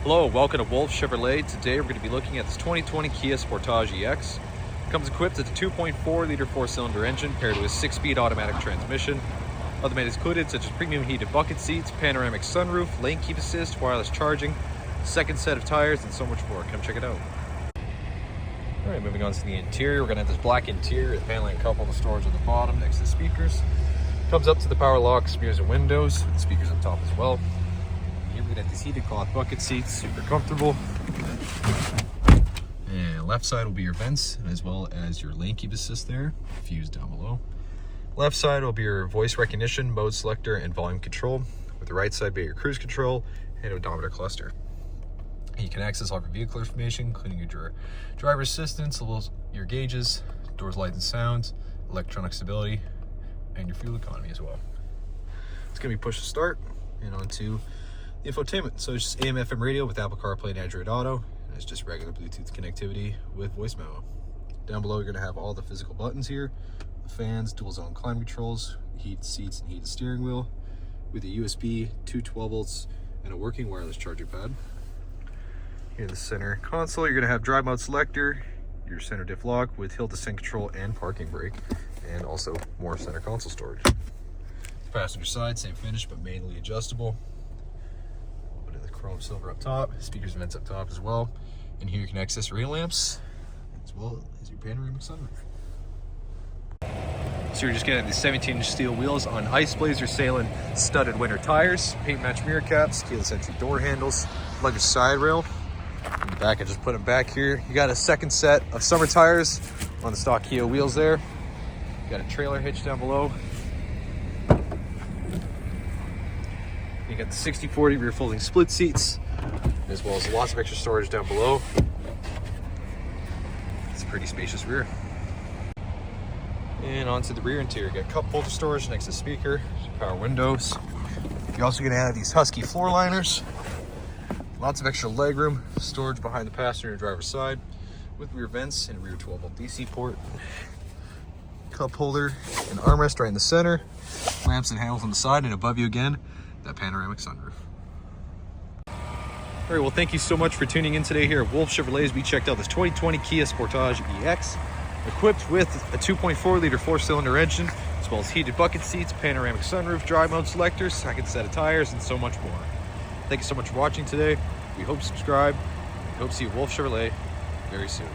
Hello, welcome to Wolfe Chevrolet. Today we're going to be looking at this 2020 Kia Sportage EX. It comes equipped with a 2.4 liter 4-cylinder engine paired with a 6-speed automatic transmission. Other amenities included such as premium heated bucket seats, panoramic sunroof, lane keep assist, wireless charging, second set of tires, and so much more. Come check it out. Alright, moving on to the interior. We're going to have this black interior with paneling coupled to storage on the bottom next to the speakers. Comes up to the power locks, mirrors and windows, with the speakers up top as well. Here we're going to have these heated cloth bucket seats, super comfortable. And left side will be your vents, as well as your lane keep assist there, fused down below. Left side will be your voice recognition, mode selector, and volume control. With the right side be your cruise control and odometer cluster. You can access all your vehicle information, including your driver assistance, your gauges, doors, lights and sounds, electronic stability, and your fuel economy as well. It's going to be push to start and onto the infotainment. So it's just AM FM radio with Apple CarPlay and Android Auto, and it's just regular Bluetooth connectivity with voice memo. Down below you're going to have all the physical buttons here, the fans, dual zone climate controls, heated seats and heated steering wheel, with a USB, 2 12 volts, and a working wireless charging pad. Here in the center console you're going to have drive mode selector, your center diff lock with hill descent control and parking brake, and also more center console storage. Passenger side, same finish but manually adjustable. Put in the chrome silver up top, speakers and vents up top as well. And here you can access your rain lamps as well as your panoramic sunroof. So you're just getting the 17-inch steel wheels on Ice Blazer Salem studded winter tires, paint match mirror caps, keyless entry door handles, luggage side rail. In the back, I just put them back here. You got a second set of summer tires on the stock Kia wheels there. You got a trailer hitch down below. You got the 60/40 rear folding split seats, as well as lots of extra storage down below. It's a pretty spacious rear. And onto the rear interior, you got cup holder storage next to the speaker, power windows. You're also going to have these Husky floor liners. Lots of extra legroom, storage behind the passenger and driver's side, with rear vents and rear 12-volt DC port. Cup holder and armrest right in the center. Lamps and handles on the side, and above you again, that panoramic sunroof. All right, well, thank you so much for tuning in today here at Wolfe Chevrolet as we checked out this 2020 Kia Sportage EX, equipped with a 2.4 liter 4-cylinder engine, as well as heated bucket seats, panoramic sunroof, drive mode selector, second set of tires, and so much more. Thank you so much for watching today. We hope you subscribe. We hope to see you at Wolfe Chevrolet very soon.